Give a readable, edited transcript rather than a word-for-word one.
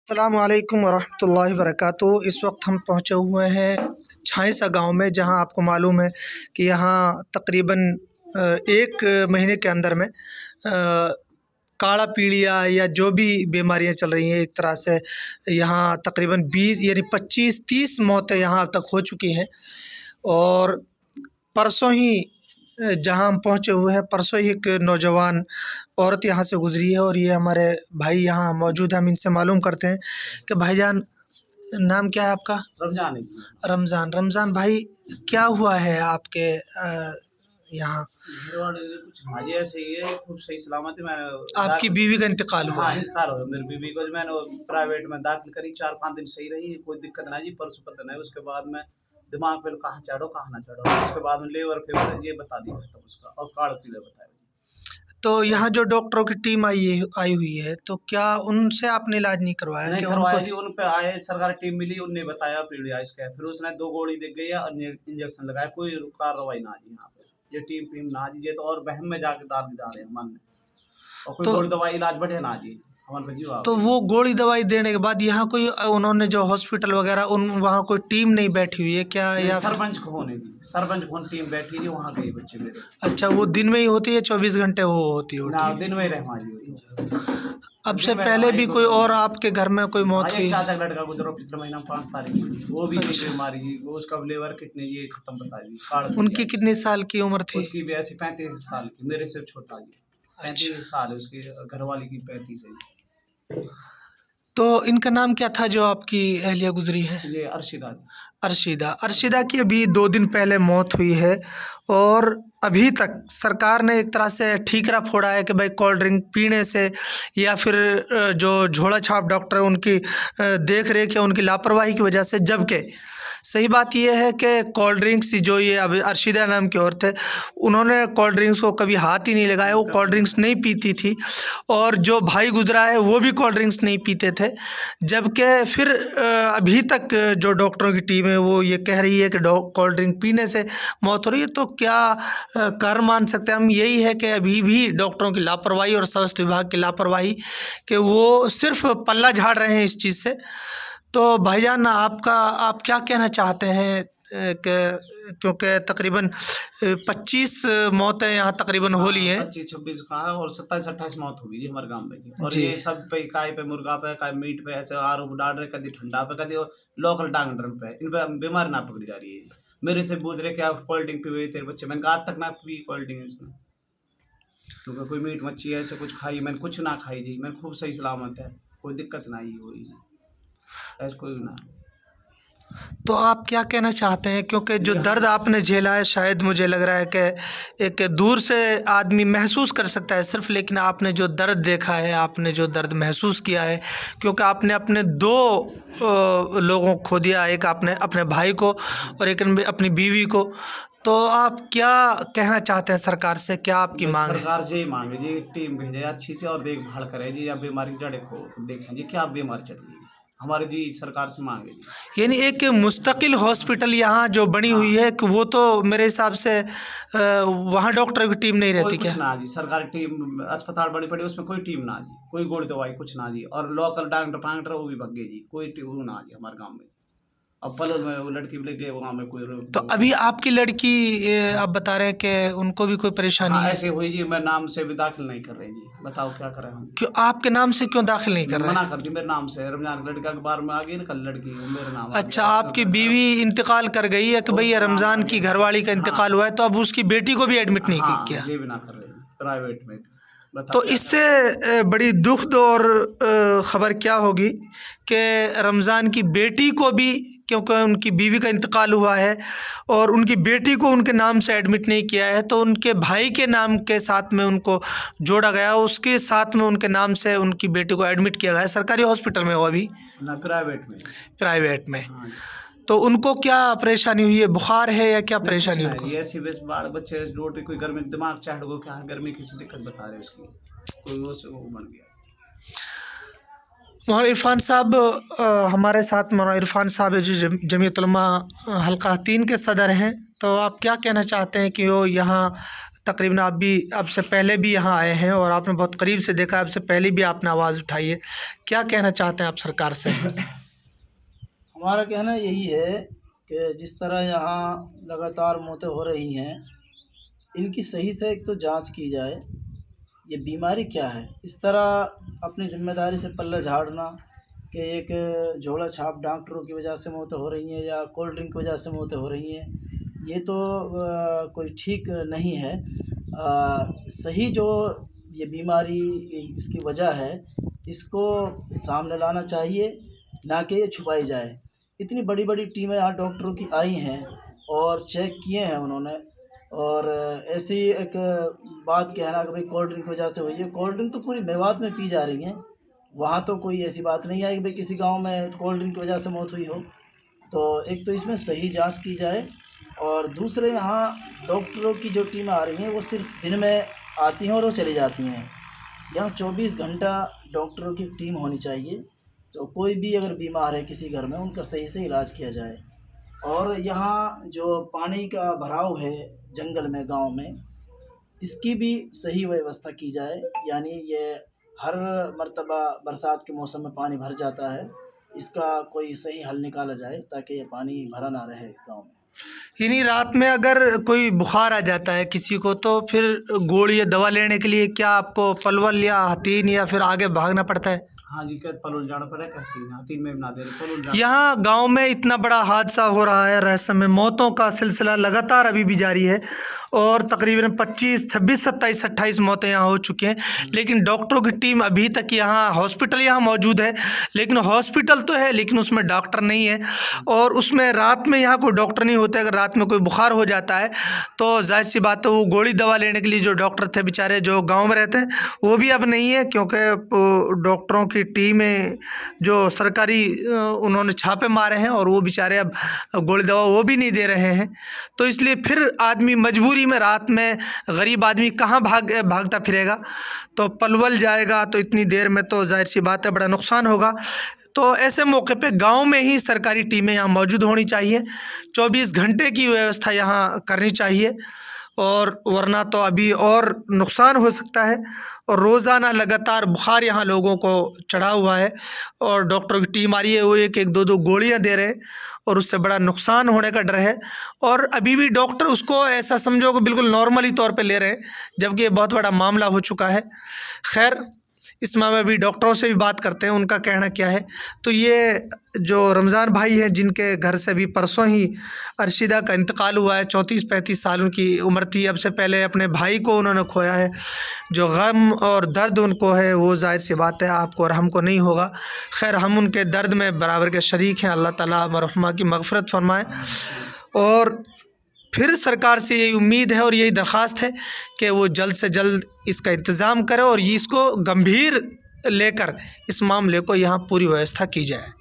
अस्सलाम वालेकुम वरहमतुल्लाहि वबरकातुहू। इस वक्त हम पहुँचे हुए हैं झांइसा गांव में, जहां आपको मालूम है कि यहाँ तकरीबन एक महीने के अंदर में काला पीलिया या जो भी बीमारियां चल रही हैं, एक तरह से यहाँ तकरीबन 20 यानी 25-30 मौतें यहाँ अब तक हो चुकी हैं। और परसों ही जहाँ हम पहुँचे हुए हैं, परसों ही एक नौजवान औरत यहाँ से गुजरी है और ये हमारे भाई यहाँ मौजूद हैं। हम इनसे मालूम करते हैं कि भाईजान, नाम क्या है आपका? रमजान है। रमज़ान। रमज़ान भाई, क्या हुआ है आपके यहाँ? मेरे वाले कुछ हाजी ऐसे ही है, खूब सही सलामत है। मैंने आपकी बीवी का इंतकाल हुआ हाँ है? इंतकाल हो गया मेरी बीवी को। मैंने प्राइवेट में दाखिल करी, 4-5 दिन सही रही, कोई दिक्कत ना जी। परसों पता नहीं, उसके बाद में दिमाग पे कहाँ चढ़ो कहाँ ना चढ़ो, उसके बाद में लेवर फेवर ये बता दी खत्म उसका, और काढ़ पीले बताया। तो यहाँ जो डॉक्टरों की टीम आई हुई है, तो क्या उनसे आपने इलाज नहीं करवाया? नहीं कि करवाया उनको जी, उन पे आए सरकारी टीम मिली, उनने बताया पीड़िया इसका, फिर उसने 2 गोली दे गई और इंजेक्शन लगाया, कोई कार्रवाई ना जी। यहाँ पे ये टीम ना जी, ये तो और बहम में जाके डाल रहे हैं मन में, और कोई तो गोली दवाई इलाज बढ़े ना जी हमारे पे जीवा। तो वो गोली दवाई देने के बाद यहाँ कोई उन्होंने जो हॉस्पिटल वगैरह उन वहाँ कोई टीम नहीं बैठी हुई है क्या? या सरपंच को होने दी, सरपंच को टीम बैठी थी, वहाँ गई बच्चे मेरे। अच्छा, वो दिन में ही होती है, 24 घंटे वो होती है? ना दिन में ही रहमा जी। अब से पहले भी कोई और आपके घर में कोई मौत हाँ, हुई? एक चाचा का लड़का गुजरा पिछले महीना 5 तारीख, वो भी अच्छा। बीमारी जी, वो उसका लीवर किडनी ये खत्म बता दी, कार्ड बन उनकी गया। कितने साल की उम्र थी? उसकी भी ऐसी 35 साल की, मेरे से छोटा जी। 35 साल है उसकी, घरवाली की 35 है। तो इनका नाम क्या था जो आपकी अहलिया गुजरी है? ये अर्शिदा जी। अर्शिदा। अर्शिदा की अभी 2 दिन पहले मौत हुई है और अभी तक सरकार ने एक तरह से ठीकरा फोड़ा है कि भाई कोल्ड ड्रिंक पीने से या फिर जो झोला छाप डॉक्टर है उनकी देख रेख या उनकी लापरवाही की वजह से। जबकि सही बात यह है कि कोल्ड ड्रिंक्स, जो ये अभी अर्शिदा नाम की औरत है, उन्होंने कोल्ड ड्रिंक्स को कभी हाथ ही नहीं लगाया, वो कोल्ड ड्रिंक्स नहीं पीती थी। और जो भाई गुजरा है वो भी कोल्ड ड्रिंक्स नहीं पीते थे। जबकि फिर अभी तक जो डॉक्टरों की टीम है वो ये कह रही है कि कोल्ड ड्रिंक पीने से मौत हो रही है। तो क्या कारण मान सकते हैं हम? यही है कि अभी भी डॉक्टरों की लापरवाही और स्वास्थ्य विभाग की लापरवाही, कि वो सिर्फ पल्ला झाड़ रहे हैं इस चीज़ से। तो भाईजान, आप क्या कहना चाहते हैं क्योंकि तकरीबन 25 मौतें यहाँ तकरीबन हो ली हैं? 25-26 का है और 27-28 मौत हो गई जी हमारे गांव में। और जी। ये सब पे काय पे मुर्गा पे काय मीट पे ऐसे आरोप डाल रहे, कभी ठंडा पे कभी लोकल डॉक्टर पे, इन पे बीमारी ना पकड़ी जा रही है। मेरे से पूछ रहे क्या कोल्ड ड्रिंक पी हुई तेरे बच्चे, मैंने कहा आज तक ना पी कोल्ड ड्रिंक इसने, क्योंकि कोई मीट मच्छी ऐसे कुछ खाई, मैंने कुछ ना खाई जी, मैंने खूब सही सलामत है, कोई दिक्कत ना आई हुई ऐसा कोई ना। तो आप क्या कहना चाहते हैं? क्योंकि जो दर्द आपने झेला है, शायद मुझे लग रहा है कि एक दूर से आदमी महसूस कर सकता है सिर्फ, लेकिन आपने जो दर्द देखा है, आपने जो दर्द महसूस किया है, क्योंकि आपने अपने 2 लोगों को खो दिया, एक आपने अपने भाई को और एक अपनी बीवी को। तो आप क्या कहना चाहते हैं सरकार से? क्या आपकी मांग है? सरकार से यही मांगे जी, टीम भेजे अच्छी से और देखभाल करे जी, या बीमारी जड़े को देखें जी, क्या बीमारी चढ़ गई हमारी जी, सरकार से मांगे जी। यानी एक मुस्तकिल हॉस्पिटल यहाँ जो बनी हुई है, कि वो तो मेरे हिसाब से वहाँ डॉक्टर की टीम नहीं रहती कुछ क्या? ना जी, सरकारी टीम अस्पताल बड़ी पड़ी, उसमें कोई टीम ना जी, कोई गोली दवाई कुछ ना जी, और लोकल डॉक्टर वो भी भग गए जी, कोई टीम ना जी हमारे गांव में। अब पलवल में वो लड़की भी लग गई, वहाँ में कोई तो अभी आपकी लड़की, आप बता रहे हैं कि उनको भी कोई परेशानी हाँ है? ऐसे हुई जी, मैं नाम से भी दाखिल नहीं कर रहे जी, बताओ क्या करें हम। क्यों आपके नाम से क्यों दाखिल नहीं कर रहे मना हैं? कर दी मेरे नाम से, रमजान लड़का के बारे में आ गई ना, कल लड़की वो मेरे नाम आ अच्छा, गया। आपकी बीवी इंतकाल कर गई है कि भैया रमज़ान की घरवाली का इंतकाल हुआ है, तो अब उसकी बेटी को भी एडमिट नहीं हाँ किया? ये भी ना कर रहे प्राइवेट में। तो इससे बड़ी दुखद और ख़बर क्या होगी कि रमज़ान की बेटी को भी, क्योंकि उनकी बीवी का इंतकाल हुआ है और उनकी बेटी को उनके नाम से एडमिट नहीं किया है, तो उनके भाई के नाम के साथ में उनको जोड़ा गया, उसके साथ में उनके नाम से उनकी बेटी को एडमिट किया गया है सरकारी हॉस्पिटल में, वो अभी ना प्राइवेट में। प्राइवेट में। हाँ जी। तो उनको क्या परेशानी हुई है? बुखार है या क्या परेशानी नहीं, उनको? ये ऐसी बस बाल बच्चे रोटी, कोई गर्मी दिमाग चढ़ गो, क्या गर्मी की दिक्कत बता रहे उसकी, कोई वो से वो बन गया। मौलाना इरफान साहब हमारे साथ मौलाना इरफान साहब है जो जमीयत उलमा हल्का 3 के सदर हैं। तो आप क्या कहना चाहते हैं कि वो यहाँ तकरीबन आप भी आपसे पहले भी यहाँ आए हैं और आपने बहुत करीब से देखा, आपसे पहले भी आपने आवाज़ उठाई है। क्या कहना चाहते हैं आप सरकार से? हमारा कहना यही है कि जिस तरह यहाँ लगातार मौतें हो रही हैं, इनकी सही से एक तो जांच की जाए, ये बीमारी क्या है। इस तरह अपनी ज़िम्मेदारी से पल्ला झाड़ना कि एक झोला छाप डॉक्टरों की वजह से मौतें हो रही हैं या कोल्ड ड्रिंक की वजह से मौतें हो रही हैं, ये तो कोई ठीक नहीं है। सही जो ये बीमारी इसकी वजह है, इसको सामने लाना चाहिए, ना कि ये छुपाई जाए। इतनी बड़ी बड़ी टीमें यहाँ डॉक्टरों की आई हैं और चेक किए हैं उन्होंने, और ऐसी एक बात कहना कि भाई कोल्ड ड्रिंक की वजह से हुई है, कोल्ड ड्रिंक तो पूरी मेवात में पी जा रही हैं। वहाँ तो कोई ऐसी बात नहीं आई कि भाई किसी गांव में कोल्ड ड्रिंक की वजह से मौत हुई हो। तो एक तो इसमें सही जांच की जाए, और दूसरे यहाँ डॉक्टरों की जो टीमें आ रही हैं वो सिर्फ दिन में आती हैं और वो चली जाती हैं। यहाँ 24 घंटा डॉक्टरों की टीम होनी चाहिए, तो कोई भी अगर बीमार है किसी घर में, उनका सही से इलाज किया जाए। और यहाँ जो पानी का भराव है जंगल में, गांव में, इसकी भी सही व्यवस्था की जाए। यानी ये हर मर्तबा बरसात के मौसम में पानी भर जाता है, इसका कोई सही हल निकाला जाए ताकि ये पानी भरा ना रहे इस गांव में। इन्हीं रात में अगर कोई बुखार आ जाता है किसी को, तो फिर गोली या दवा लेने के लिए क्या आपको पलवल या हथीन या फिर आगे भागना पड़ता है? हाँ जी, क्या पलवल जाना पड़े, कहती हैं हाथी में भी ना दे रहे, पलवल जाना। यहाँ गांव में इतना बड़ा हादसा हो रहा है, रहस्य में मौतों का सिलसिला लगातार अभी भी जारी है और तकरीबन 25, 26, 27, 28 मौतें यहाँ हो चुकी हैं। लेकिन डॉक्टरों की टीम अभी तक यहाँ, हॉस्पिटल यहाँ मौजूद है, लेकिन हॉस्पिटल तो है लेकिन उसमें डॉक्टर नहीं है, और उसमें रात में यहाँ कोई डॉक्टर नहीं होते। अगर रात में कोई बुखार हो जाता है तो जाहिर सी बात है वो गोली दवा लेने के लिए जो डॉक्टर थे बेचारे जो गाँव में रहते हैं, वो भी अब नहीं है, क्योंकि डॉक्टरों की टीमें जो सरकारी उन्होंने छापे मारे हैं और वो बेचारे अब गोली दवा वो भी नहीं दे रहे हैं। तो इसलिए फिर आदमी मजबूरी में रात में, गरीब आदमी कहाँ भागता फिरेगा, तो पलवल जाएगा तो इतनी देर में तो जाहिर सी बात है बड़ा नुकसान होगा। तो ऐसे मौके पे गांव में ही सरकारी टीमें यहाँ मौजूद होनी चाहिए, 24 घंटे की व्यवस्था यहाँ करनी चाहिए, और वरना तो अभी और नुकसान हो सकता है। और रोज़ाना लगातार बुखार यहाँ लोगों को चढ़ा हुआ है और डॉक्टर की टीम आ रही है, वो एक एक दो दो गोलियाँ दे रहे हैं और उससे बड़ा नुकसान होने का डर है। और अभी भी डॉक्टर उसको ऐसा समझो कि बिल्कुल नॉर्मली तौर पे ले रहे हैं, जबकि ये बहुत बड़ा मामला हो चुका है। खैर, इस मामले में भी डॉक्टरों से भी बात करते हैं, उनका कहना क्या है। तो ये जो रमज़ान भाई हैं जिनके घर से अभी परसों ही अर्शिदा का इंतकाल हुआ है, 34-35 साल उनकी उम्र थी। अब से पहले अपने भाई को उन्होंने खोया है। जो गम और दर्द उनको है वो जाहिर सी बात है आपको और हमको नहीं होगा। खैर, हम उनके दर्द में बराबर के शरीक हैं। अल्लाह ताला मरहुमा की मग़फ़िरत फरमाए। और फिर सरकार से यही उम्मीद है और यही दरख्वास्त है कि वो जल्द से जल्द इसका इंतज़ाम करे और इसको गंभीर लेकर इस मामले को यहाँ पूरी व्यवस्था की जाए।